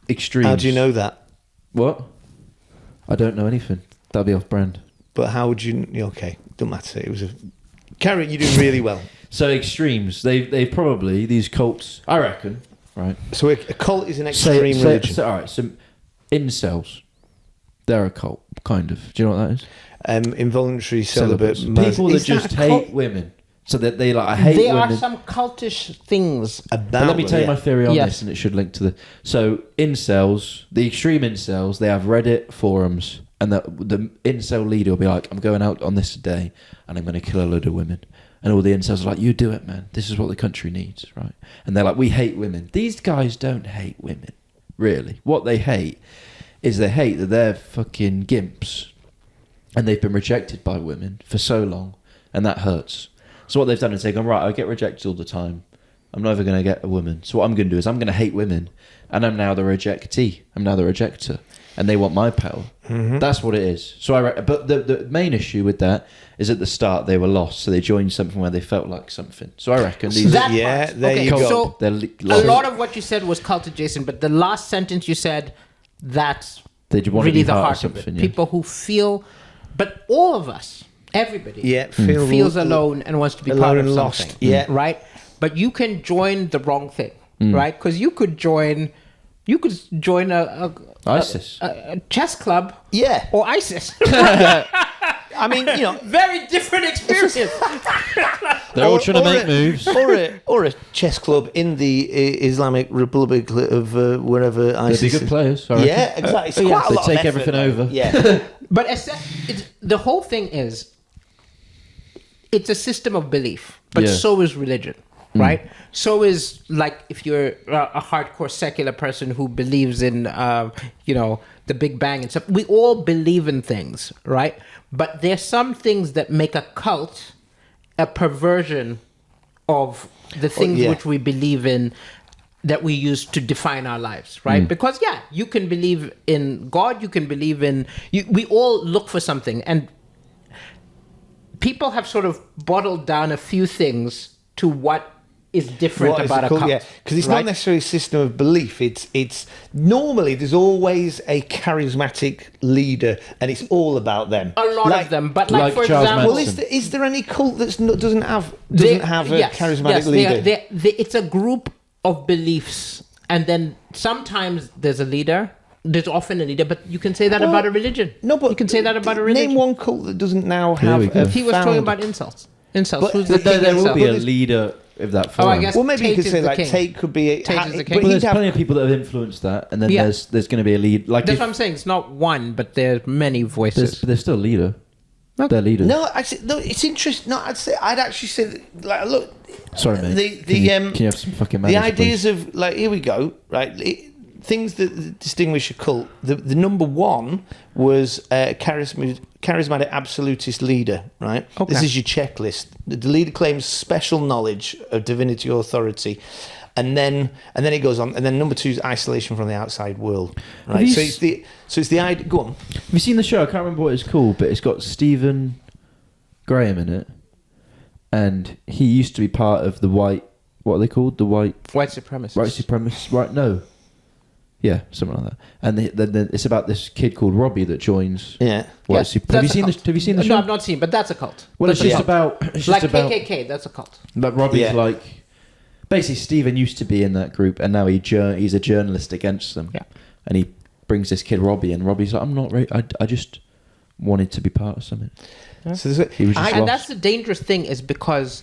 [SPEAKER 2] extremes.
[SPEAKER 3] How do you know that?
[SPEAKER 2] What? I don't know anything. That'll be off-brand.
[SPEAKER 3] But how would you? Okay, don't matter. It was a. Carrot, you're doing really well.
[SPEAKER 2] So extremes. They probably these cults. I reckon. Right.
[SPEAKER 3] So a cult is an extreme religion.
[SPEAKER 2] all right. So incels. They're a cult, kind of. Do you know what that is?
[SPEAKER 3] Involuntary celibate.
[SPEAKER 2] People that
[SPEAKER 3] Is
[SPEAKER 2] just
[SPEAKER 3] a
[SPEAKER 2] hate
[SPEAKER 3] cult?
[SPEAKER 2] women. So that they like, I hate
[SPEAKER 1] There
[SPEAKER 2] women.
[SPEAKER 1] are some cultish things.
[SPEAKER 3] About
[SPEAKER 2] But let me tell you my theory on
[SPEAKER 1] Yes.
[SPEAKER 2] this, and it should link to the. So incels, the extreme incels, they have Reddit forums, and the incel leader will be like, "I'm going out on this day, and I'm going to kill a load of women." And all the incels are like, "You do it, man. This is what the country needs, right?" And they're like, "We hate women." These guys don't hate women, really. What they hate is they hate that they're fucking gimps, and they've been rejected by women for so long, and that hurts. So what they've done is they've gone, right, I get rejected all the time. I'm never going to get a woman. So what I'm going to do is I'm going to hate women, and I'm now the rejectee. I'm now the rejector, and they want my power.
[SPEAKER 3] Mm-hmm.
[SPEAKER 2] That's what it is. So but the main issue with that is at the start they were lost, so they joined something where they felt like something. So I reckon these
[SPEAKER 1] That
[SPEAKER 3] Yeah,
[SPEAKER 1] part.
[SPEAKER 3] there
[SPEAKER 1] okay,
[SPEAKER 3] you go.
[SPEAKER 1] So
[SPEAKER 2] they're
[SPEAKER 1] a
[SPEAKER 2] lost.
[SPEAKER 1] lot of what you said was cult adjacent, but the last sentence you said, that's
[SPEAKER 2] They want to
[SPEAKER 1] really
[SPEAKER 2] be
[SPEAKER 1] the
[SPEAKER 2] part of
[SPEAKER 1] heart of it.
[SPEAKER 2] something, yeah.
[SPEAKER 1] People who feel, but all of us, everybody,
[SPEAKER 3] Yeah,
[SPEAKER 1] feels alone and wants to be
[SPEAKER 3] alone
[SPEAKER 1] part of
[SPEAKER 3] and
[SPEAKER 1] something.
[SPEAKER 3] lost. Yeah.
[SPEAKER 1] Right? But you can join the wrong thing, right? Because you could join a
[SPEAKER 2] ISIS.
[SPEAKER 1] a chess club
[SPEAKER 3] Yeah.
[SPEAKER 1] or ISIS.
[SPEAKER 3] I mean, you know,
[SPEAKER 1] Very different experience.
[SPEAKER 2] They're all trying to make moves.
[SPEAKER 3] or a chess club in the Islamic Republic of wherever
[SPEAKER 2] They'd
[SPEAKER 3] ISIS.
[SPEAKER 2] be good players. I reckon.
[SPEAKER 3] Yeah, exactly. It's
[SPEAKER 1] Yeah.
[SPEAKER 3] quite a
[SPEAKER 2] They
[SPEAKER 3] lot
[SPEAKER 2] take
[SPEAKER 3] of effort,
[SPEAKER 2] everything
[SPEAKER 3] mate.
[SPEAKER 2] over.
[SPEAKER 3] Yeah.
[SPEAKER 1] But the whole thing is, it's a system of belief, but
[SPEAKER 2] Yeah.
[SPEAKER 1] so is religion, right? So is, like, if you're a hardcore secular person who believes in, the Big Bang and stuff. We all believe in things, right? But there's some things that make a cult a perversion of the things
[SPEAKER 3] yeah.
[SPEAKER 1] which we believe in that we use to define our lives, right? Because you can believe in God, you can believe in we all look for something, and people have sort of bottled down a few things to what is different about a cult.
[SPEAKER 3] Yeah, because it's not necessarily a system of belief. It's normally there's always a charismatic leader, and it's all about them.
[SPEAKER 1] A lot of them, but like for
[SPEAKER 2] Charles
[SPEAKER 1] example,
[SPEAKER 2] Manson.
[SPEAKER 3] Well, is there any cult that doesn't have a charismatic leader?
[SPEAKER 1] It's a group of beliefs, and then sometimes there's a leader. There's often a leader, but you can say that about a religion.
[SPEAKER 3] No, but
[SPEAKER 1] you can say that about a religion.
[SPEAKER 3] Name one cult that doesn't now
[SPEAKER 2] Here we
[SPEAKER 3] have.
[SPEAKER 2] go.
[SPEAKER 1] He was talking about insults. Insults.
[SPEAKER 3] But
[SPEAKER 1] Who's the king
[SPEAKER 2] There will
[SPEAKER 1] incel?
[SPEAKER 2] be a leader of that form.
[SPEAKER 1] I guess
[SPEAKER 3] Well, maybe you
[SPEAKER 1] Tate
[SPEAKER 3] could
[SPEAKER 1] is
[SPEAKER 3] say
[SPEAKER 1] the
[SPEAKER 3] like
[SPEAKER 1] king.
[SPEAKER 3] Tate could be.
[SPEAKER 1] Tate is the king.
[SPEAKER 3] But
[SPEAKER 2] Well,
[SPEAKER 3] he'd
[SPEAKER 2] there's
[SPEAKER 3] have-
[SPEAKER 2] plenty of people that have influenced that, and then
[SPEAKER 1] Yeah.
[SPEAKER 2] there's going to be a lead. Like
[SPEAKER 1] That's what I'm saying. It's not one, but there's many voices.
[SPEAKER 2] there's still a leader.
[SPEAKER 1] Okay.
[SPEAKER 2] They're leaders.
[SPEAKER 3] No, it's interesting. No, I'd actually say that, like, look.
[SPEAKER 2] Sorry, mate. Can you have some fucking manners,
[SPEAKER 3] the ideas
[SPEAKER 2] please?
[SPEAKER 3] of like here we go right. Things that distinguish a cult. The number one was charismatic absolutist leader. Right.
[SPEAKER 1] Okay.
[SPEAKER 3] This is your checklist. The leader claims special knowledge of divinity or authority. And then it goes on. And then number two is isolation from the outside world. Right. So it's the idea. Go on.
[SPEAKER 2] Have you seen the show? I can't remember what it's called, but it's got Stephen Graham in it, and he used to be part of the white. What are they called? The white
[SPEAKER 1] supremacists.
[SPEAKER 2] White supremacists. Right? No. Yeah, something like that. And then it's about this kid called Robbie that joins.
[SPEAKER 3] Yeah.
[SPEAKER 2] White
[SPEAKER 1] Yes,
[SPEAKER 2] Have you
[SPEAKER 1] that's a
[SPEAKER 2] seen
[SPEAKER 1] cult.
[SPEAKER 2] the? Have you seen the show?
[SPEAKER 1] No, I've not seen, but that's a cult.
[SPEAKER 2] Well, it's
[SPEAKER 1] That's a
[SPEAKER 2] just
[SPEAKER 1] cult.
[SPEAKER 2] about. It's
[SPEAKER 1] like
[SPEAKER 2] just about
[SPEAKER 1] KKK. That's a cult.
[SPEAKER 2] like Robbie's
[SPEAKER 3] Yeah.
[SPEAKER 2] like. Basically, Stephen used to be in that group, and now he's a journalist against them.
[SPEAKER 1] Yeah.
[SPEAKER 2] And he brings this kid Robbie, and Robbie's like, I'm not ready. I just wanted to be part of something.
[SPEAKER 3] So there's
[SPEAKER 2] He was just
[SPEAKER 1] And
[SPEAKER 2] lost.
[SPEAKER 1] that's the dangerous thing, is because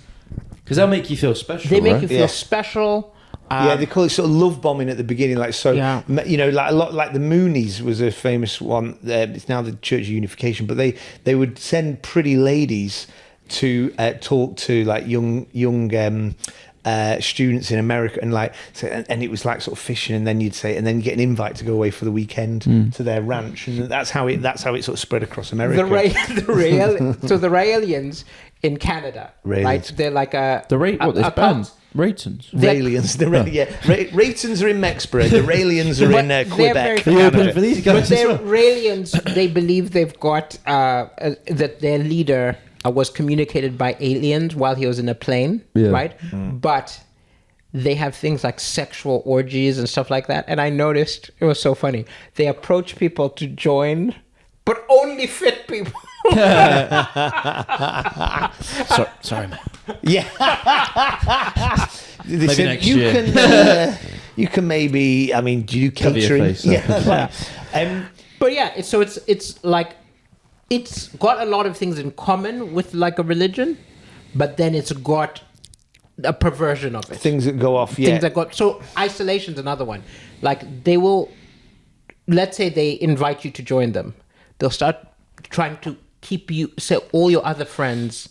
[SPEAKER 2] Because they'll make you feel special.
[SPEAKER 1] they make
[SPEAKER 2] right?
[SPEAKER 1] you feel
[SPEAKER 3] Yeah.
[SPEAKER 1] special.
[SPEAKER 3] they call it sort of love bombing at the beginning, like so.
[SPEAKER 1] Yeah.
[SPEAKER 3] You know, like a lot, like the Moonies was a famous one. It's now the Church of Unification, but they would send pretty ladies to talk to like young students in America, and like so, and it was like sort of fishing, and then you'd say, and then you get an invite to go away for the weekend to their ranch, and that's how it sort of spread across America.
[SPEAKER 1] So the Raelians in Canada, right?
[SPEAKER 3] Raelians.
[SPEAKER 1] They're like a
[SPEAKER 2] What this
[SPEAKER 1] a
[SPEAKER 2] band?
[SPEAKER 1] cult.
[SPEAKER 2] Raitons.
[SPEAKER 3] Raelians, Raitons are in Mexborough, the Raelians are in
[SPEAKER 1] They're
[SPEAKER 3] Quebec.
[SPEAKER 1] very
[SPEAKER 2] Are you
[SPEAKER 3] Canada.
[SPEAKER 2] open for these
[SPEAKER 1] But
[SPEAKER 2] guys as
[SPEAKER 1] they're
[SPEAKER 2] well?
[SPEAKER 1] Raelians. They believe they've got that their leader was communicated by aliens while he was in a plane,
[SPEAKER 2] Yeah.
[SPEAKER 1] right? But they have things like sexual orgies and stuff like that. And I noticed it was so funny. They approach people to join, but only fit people.
[SPEAKER 2] Sorry, man.
[SPEAKER 3] Yeah. They
[SPEAKER 2] Maybe
[SPEAKER 3] said,
[SPEAKER 2] next
[SPEAKER 3] you
[SPEAKER 2] year."
[SPEAKER 3] can you can maybe, I mean, do you do
[SPEAKER 2] Cover your
[SPEAKER 3] catering?
[SPEAKER 2] face, though.
[SPEAKER 3] Yeah.
[SPEAKER 1] But yeah, it's like it's got a lot of things in common with like a religion, but then it's got a perversion of it.
[SPEAKER 3] Things that go off. Yeah.
[SPEAKER 1] Things that got so isolation's another one. Like they will, let's say they invite you to join them, they'll start trying to keep you. So all your other friends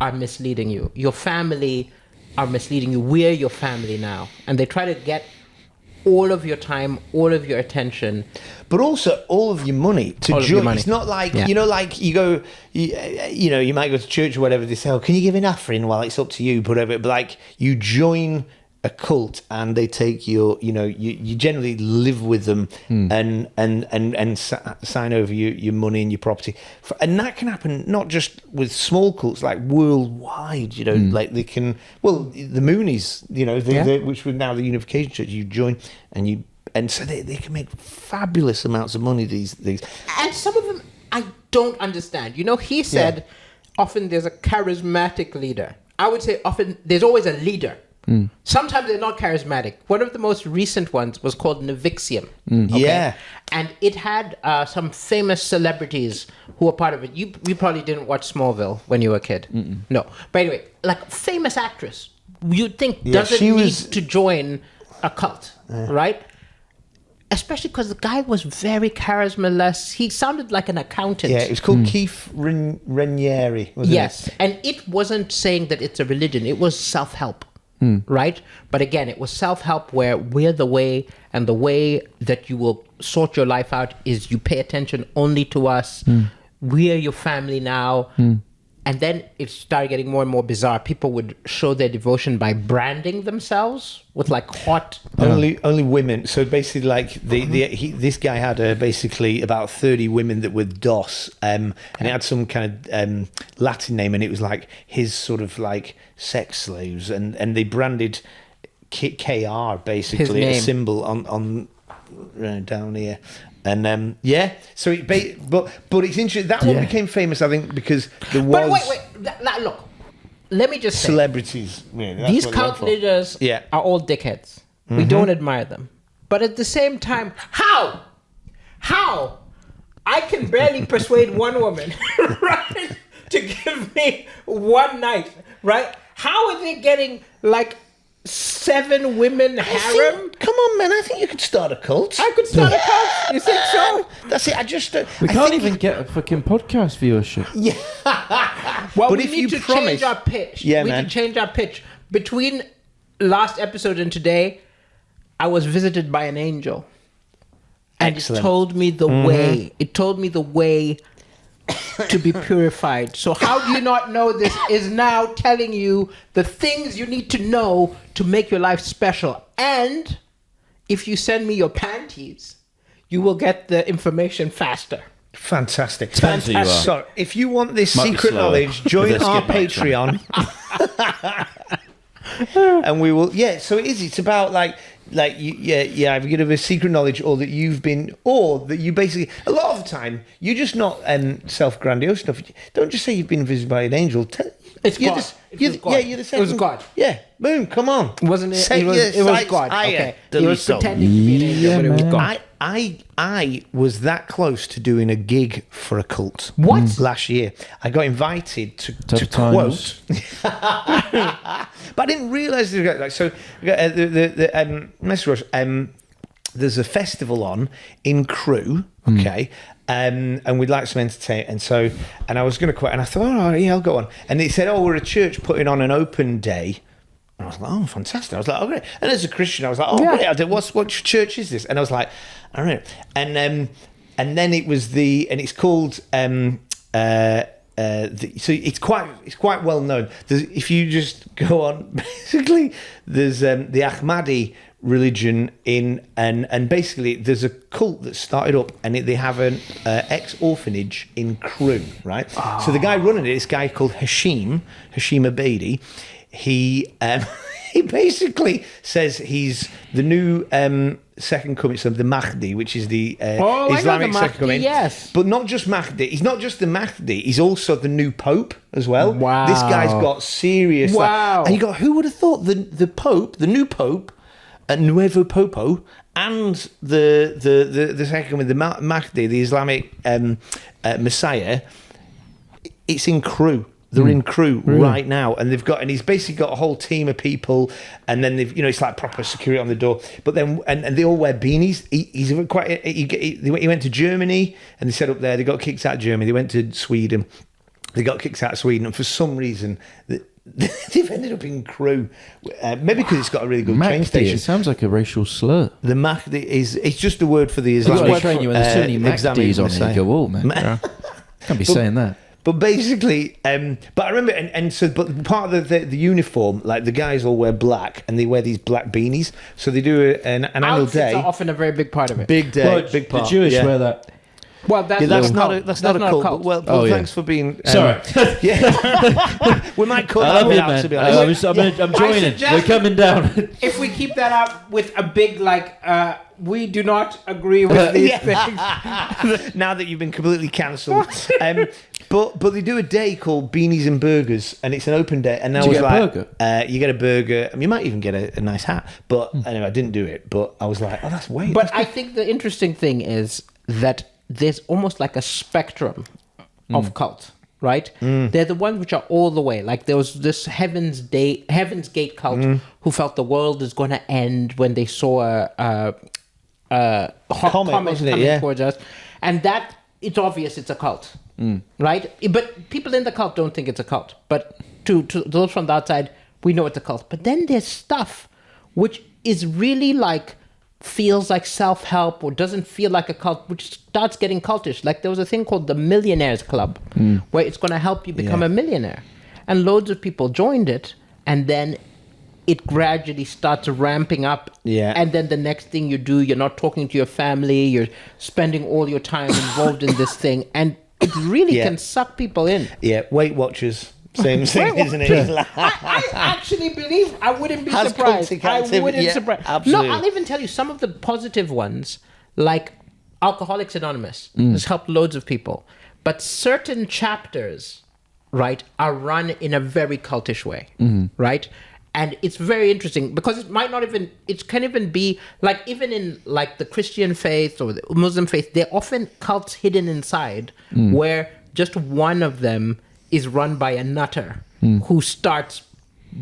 [SPEAKER 1] are misleading you. Your family are misleading you. We're your family now, and they try to get all of your time, all of your attention.
[SPEAKER 3] But also all of your money to
[SPEAKER 1] All of your
[SPEAKER 3] join.
[SPEAKER 1] money.
[SPEAKER 3] It's not like,
[SPEAKER 1] Yeah.
[SPEAKER 3] you know, like you go, you know, you might go to church or whatever. They say, oh, can you give an offering? Well, it's up to you, whatever. But like you join a cult and they take your, you know, you generally live with them and sign over your money and your property. And that can happen not just with small cults, like worldwide, you know, like they can, well, the Moonies, you know, which were now the Unification Church, you join and so they can make fabulous amounts of money, these.
[SPEAKER 1] And some of them I don't understand. You know, he said often there's a charismatic leader. I would say often there's always a leader. Sometimes they're not charismatic. One of the most recent ones was called Novixium.
[SPEAKER 3] Yeah.
[SPEAKER 1] And it had some famous celebrities who were part of it. You probably didn't watch Smallville when you were a kid. No. But anyway, like famous actress, you'd think doesn't
[SPEAKER 3] she
[SPEAKER 1] need
[SPEAKER 3] was-
[SPEAKER 1] to join a cult, right? Especially because the guy was very charisma-less. He sounded like an accountant.
[SPEAKER 3] Yeah, it was called Keith Raniere, wasn't
[SPEAKER 1] Yes, and it wasn't saying that it's a religion. It was self-help, right? But again, it was self-help where we're the way, and the way that you will sort your life out is you pay attention only to us. We are your family now. And then it started getting more and more bizarre. People would show their devotion by branding themselves with like hot.
[SPEAKER 3] Only women. So basically, like this guy had basically about 30 women that were DOS, and it had some kind of Latin name, and it was like his sort of like sex slaves, and they branded KR basically a symbol on down here. And so but it's interesting that one became famous, I think, because there was.
[SPEAKER 1] But wait, look. Let me just say,
[SPEAKER 3] celebrities. Yeah,
[SPEAKER 1] these cult leaders are all dickheads. We don't admire them, but at the same time, how I can barely persuade one woman, right, to give me one night, right? How are they getting like 7 women harem?
[SPEAKER 3] Come on, man! I think you could start a cult.
[SPEAKER 1] I could start a cult. You think so?
[SPEAKER 3] That's it. I just
[SPEAKER 2] we can't even get a fucking podcast viewership.
[SPEAKER 3] Yeah.
[SPEAKER 1] Well,
[SPEAKER 3] but
[SPEAKER 1] we
[SPEAKER 3] if
[SPEAKER 1] need
[SPEAKER 3] you
[SPEAKER 1] to
[SPEAKER 3] promise,
[SPEAKER 1] change our pitch.
[SPEAKER 3] Yeah,
[SPEAKER 1] we
[SPEAKER 3] man.
[SPEAKER 1] need to change our pitch. Between last episode and today, I was visited by an angel, and
[SPEAKER 3] Excellent.
[SPEAKER 1] it told me the way. It told me the way to be purified. So how do you not know this is now telling you the things you need to know to make your life special. And if you send me your panties, you will get the information faster.
[SPEAKER 3] Fantastic.
[SPEAKER 2] Depends who you are.
[SPEAKER 3] So if you want this
[SPEAKER 2] Might be
[SPEAKER 3] secret
[SPEAKER 2] slower.
[SPEAKER 3] knowledge, join
[SPEAKER 2] With a
[SPEAKER 3] our
[SPEAKER 2] skip box on.
[SPEAKER 3] Patreon. And we will, so it is. It's about like you, if you get a secret knowledge, or that you basically, a lot of the time, you're just not self-grandiose stuff. Don't just say you've been visited by an angel.
[SPEAKER 1] It's
[SPEAKER 3] you're
[SPEAKER 1] God.
[SPEAKER 3] You're
[SPEAKER 1] It
[SPEAKER 3] the
[SPEAKER 1] was
[SPEAKER 3] second.
[SPEAKER 1] God.
[SPEAKER 3] Yeah, boom, come on.
[SPEAKER 1] Wasn't it?
[SPEAKER 3] Set
[SPEAKER 1] It was
[SPEAKER 3] your sights
[SPEAKER 1] God.
[SPEAKER 3] higher,
[SPEAKER 1] Okay. He was
[SPEAKER 3] Daliso.
[SPEAKER 1] pretending to be an angel, but it was
[SPEAKER 2] man.
[SPEAKER 1] God.
[SPEAKER 3] I was that close to doing a gig for a cult.
[SPEAKER 1] What?
[SPEAKER 3] Last year, I got invited to
[SPEAKER 2] Tough
[SPEAKER 3] quote,
[SPEAKER 2] times.
[SPEAKER 3] but I didn't realise the Mess Rush. There's a festival on in Crewe, okay, and we'd like some entertainment, and I was going to quit, and I thought, oh yeah, I'll go on, and they said, oh, we're a church putting on an open day. And I was like, oh, fantastic. I was like, oh, great. And as a Christian, I was like, oh, great. I did, what church is this? And I was like, I don't know. And then it was it's called, so it's quite well known. If you just go on, basically, there's the Ahmadi religion and basically there's a cult that started up, and they have an ex-orphanage in Crewe, right? So the guy running it, this guy called Hashim Abedi, he basically says he's the new second coming, so the Mahdi, which is the Islamic second coming.
[SPEAKER 1] Yes,
[SPEAKER 3] but not just Mahdi. He's not just the Mahdi. He's also the new Pope as well.
[SPEAKER 1] Wow.
[SPEAKER 3] This guy's got serious.
[SPEAKER 1] Wow.
[SPEAKER 3] And you got, who would have thought the Pope, the new Pope, Nuevo Popo, and the second coming, the Mahdi, the Islamic Messiah. It's in Crewe. They're in Crewe right now, and he's basically got a whole team of people, and then it's like proper security on the door. But then, and they all wear beanies. He went to Germany, and they set up there. They got kicked out of Germany. They went to Sweden. They got kicked out of Sweden, and for some reason, they've ended up in Crewe. Maybe because it's got a really good train station.
[SPEAKER 2] It sounds like a racial slur.
[SPEAKER 3] The Mahdi it's just a word for the
[SPEAKER 2] That's
[SPEAKER 3] Islamic.
[SPEAKER 2] why they train you when there's so many Mahdi's on it.
[SPEAKER 3] Messiah.
[SPEAKER 2] You go, oh man, can't be saying that.
[SPEAKER 3] But basically, but I remember, but part of the uniform, like the guys all wear black, and they wear these black beanies. So they do an annual
[SPEAKER 1] outfits
[SPEAKER 3] day.
[SPEAKER 1] are often a very big part of it.
[SPEAKER 3] Big day,
[SPEAKER 2] Well,
[SPEAKER 3] big part.
[SPEAKER 2] The Jewish
[SPEAKER 3] yeah.
[SPEAKER 2] wear that.
[SPEAKER 1] Well, that's not a cult.
[SPEAKER 3] Well,
[SPEAKER 2] Oh, yeah.
[SPEAKER 3] thanks for being.
[SPEAKER 2] Sorry.
[SPEAKER 3] Yeah, we might cut
[SPEAKER 2] I
[SPEAKER 3] that
[SPEAKER 2] love
[SPEAKER 3] bit
[SPEAKER 2] you,
[SPEAKER 3] out.
[SPEAKER 2] man.
[SPEAKER 3] To be honest,
[SPEAKER 2] I'm joining.
[SPEAKER 1] suggest-
[SPEAKER 2] We're coming down.
[SPEAKER 1] If we keep that up with a big we do not agree with these things.
[SPEAKER 3] now that you've been completely cancelled. But they do a day called Beanies and Burgers, and it's an open day. And I
[SPEAKER 2] Do you
[SPEAKER 3] was
[SPEAKER 2] get a
[SPEAKER 3] like,
[SPEAKER 2] burger?
[SPEAKER 3] you get a burger. I mean, you might even get a nice hat. But anyway, I didn't do it. But I was like, oh, that's way.
[SPEAKER 1] But I think the interesting thing is that there's almost like a spectrum of cult, right? They're the ones which are all the way. Like there was this Heaven's Gate cult who felt the world is going to end when they saw a comet
[SPEAKER 3] wasn't it?
[SPEAKER 1] coming
[SPEAKER 3] Yeah.
[SPEAKER 1] towards us, and that it's obvious it's a cult, right? But people in the cult don't think it's a cult. But to those from the outside, we know it's a cult. But then there's stuff which is really like feels like self-help or doesn't feel like a cult, which starts getting cultish. Like there was a thing called the Millionaires Club, where it's going to help you become a millionaire. And loads of people joined it, and then it gradually starts ramping up.
[SPEAKER 3] Yeah.
[SPEAKER 1] And then the next thing you do, you're not talking to your family, you're spending all your time involved in this thing, and it really can suck people in.
[SPEAKER 3] Yeah, Weight Watchers. Same thing, isn't it?
[SPEAKER 1] I actually believe I wouldn't be
[SPEAKER 3] Has
[SPEAKER 1] surprised.
[SPEAKER 3] cultic
[SPEAKER 1] I
[SPEAKER 3] activity,
[SPEAKER 1] wouldn't
[SPEAKER 3] yeah,
[SPEAKER 1] surprise.
[SPEAKER 3] absolutely.
[SPEAKER 1] No, I'll even tell you some of the positive ones, like Alcoholics Anonymous, has helped loads of people. But certain chapters, right, are run in a very cultish way, right? And it's very interesting because it might not even, it can even be like, even in like the Christian faith or the Muslim faith, there are often cults hidden inside where just one of them is run by a nutter who starts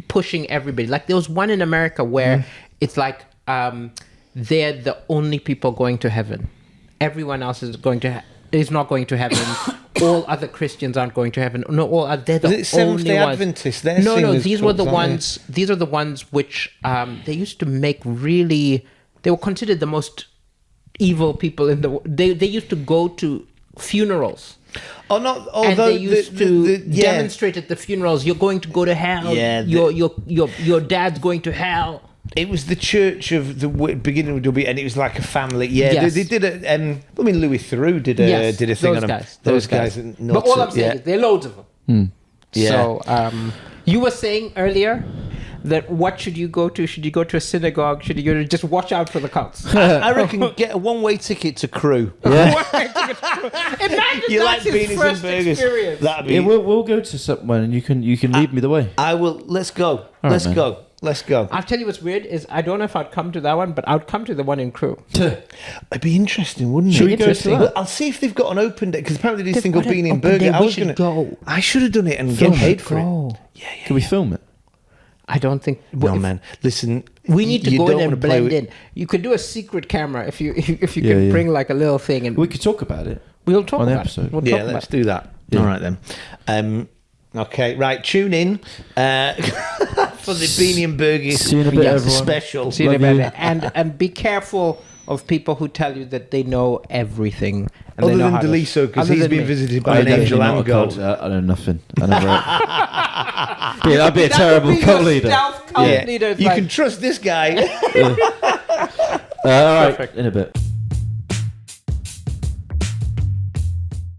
[SPEAKER 1] pushing everybody. Like there was one in America where it's like they're the only people going to heaven. Everyone else is not going to heaven. All other Christians aren't going to heaven. No, they're the
[SPEAKER 3] Was it Seventh-day
[SPEAKER 1] only ones.
[SPEAKER 3] Adventists?
[SPEAKER 1] No. These were the ones. These are the ones which they used to make really. They were considered the most evil people in the. They used to go to funerals.
[SPEAKER 3] Oh, not.
[SPEAKER 1] And they used to demonstrate at the funerals. You're going to go to hell.
[SPEAKER 3] Yeah,
[SPEAKER 1] your dad's going to hell.
[SPEAKER 3] It was the church of the beginning of W, and it was like a family. Yeah,
[SPEAKER 1] Yes.
[SPEAKER 3] they did it. I mean, Louis Theroux did a thing on them. Those guys.
[SPEAKER 1] But all I'm saying is there are loads of them.
[SPEAKER 3] Yeah.
[SPEAKER 1] So you were saying earlier that what should you go to? Should you go to a synagogue? Should you go to just watch out for the cults?
[SPEAKER 3] I reckon get a one-way ticket to Crew.
[SPEAKER 1] Imagine
[SPEAKER 3] You like
[SPEAKER 1] that's his
[SPEAKER 3] beanies and
[SPEAKER 1] first
[SPEAKER 3] burgers?
[SPEAKER 1] experience.
[SPEAKER 3] That'd be.
[SPEAKER 2] Yeah, we'll go to somewhere and you can lead me the way.
[SPEAKER 3] I will. Let's go.
[SPEAKER 2] right, man.
[SPEAKER 3] Let's go.
[SPEAKER 1] I'll tell you what's weird is I don't know if I'd come to that one, but I'd come to the one in Crew.
[SPEAKER 3] It'd be interesting, wouldn't
[SPEAKER 2] Should
[SPEAKER 3] it?
[SPEAKER 2] we go to that?
[SPEAKER 3] Well, I'll see if they've got an open day because apparently this
[SPEAKER 1] They've
[SPEAKER 3] thing called
[SPEAKER 1] got an
[SPEAKER 3] Beanie and
[SPEAKER 1] open
[SPEAKER 3] Burger.
[SPEAKER 1] day.
[SPEAKER 3] I
[SPEAKER 1] We
[SPEAKER 3] was
[SPEAKER 1] should
[SPEAKER 3] gonna
[SPEAKER 1] go.
[SPEAKER 3] I should have done it and get paid for it.
[SPEAKER 1] Go.
[SPEAKER 2] Can we film it?
[SPEAKER 1] I don't think.
[SPEAKER 3] No, man. Listen,
[SPEAKER 1] We need to
[SPEAKER 3] you
[SPEAKER 1] go
[SPEAKER 3] don't
[SPEAKER 1] in
[SPEAKER 3] wanna
[SPEAKER 1] and
[SPEAKER 3] play
[SPEAKER 1] blend
[SPEAKER 3] with-
[SPEAKER 1] in. You could do a secret camera if you can
[SPEAKER 2] Yeah.
[SPEAKER 1] bring like a little thing and
[SPEAKER 2] We could talk about it.
[SPEAKER 1] we'll talk
[SPEAKER 2] on the
[SPEAKER 1] about
[SPEAKER 2] episode.
[SPEAKER 1] it. We'll
[SPEAKER 3] Yeah,
[SPEAKER 1] talk
[SPEAKER 3] let's
[SPEAKER 1] about
[SPEAKER 3] do that.
[SPEAKER 2] Yeah.
[SPEAKER 3] All right then. Okay, right. Tune in for the Beanie and Burger
[SPEAKER 2] See you in a bit, everyone.
[SPEAKER 3] special.
[SPEAKER 1] it. See you
[SPEAKER 2] Love
[SPEAKER 1] later.
[SPEAKER 2] you.
[SPEAKER 1] And be careful of people who tell you that they know everything. And
[SPEAKER 3] Other
[SPEAKER 1] they know
[SPEAKER 3] than
[SPEAKER 1] how to-
[SPEAKER 3] Daliso, because
[SPEAKER 1] other
[SPEAKER 3] he's
[SPEAKER 1] than
[SPEAKER 3] been
[SPEAKER 1] me.
[SPEAKER 3] visited by
[SPEAKER 2] I'm
[SPEAKER 3] an angel
[SPEAKER 2] definitely
[SPEAKER 3] and
[SPEAKER 2] not a cult.
[SPEAKER 3] God.
[SPEAKER 2] I know nothing. I never. Yeah, that'd be a
[SPEAKER 1] That
[SPEAKER 2] terrible
[SPEAKER 1] would be
[SPEAKER 2] cult
[SPEAKER 1] your
[SPEAKER 2] leader.
[SPEAKER 1] stealth cult
[SPEAKER 3] Yeah.
[SPEAKER 1] leader. It's
[SPEAKER 3] You
[SPEAKER 1] like-
[SPEAKER 3] can trust this guy.
[SPEAKER 2] All right,
[SPEAKER 1] Perfect.
[SPEAKER 2] in a bit.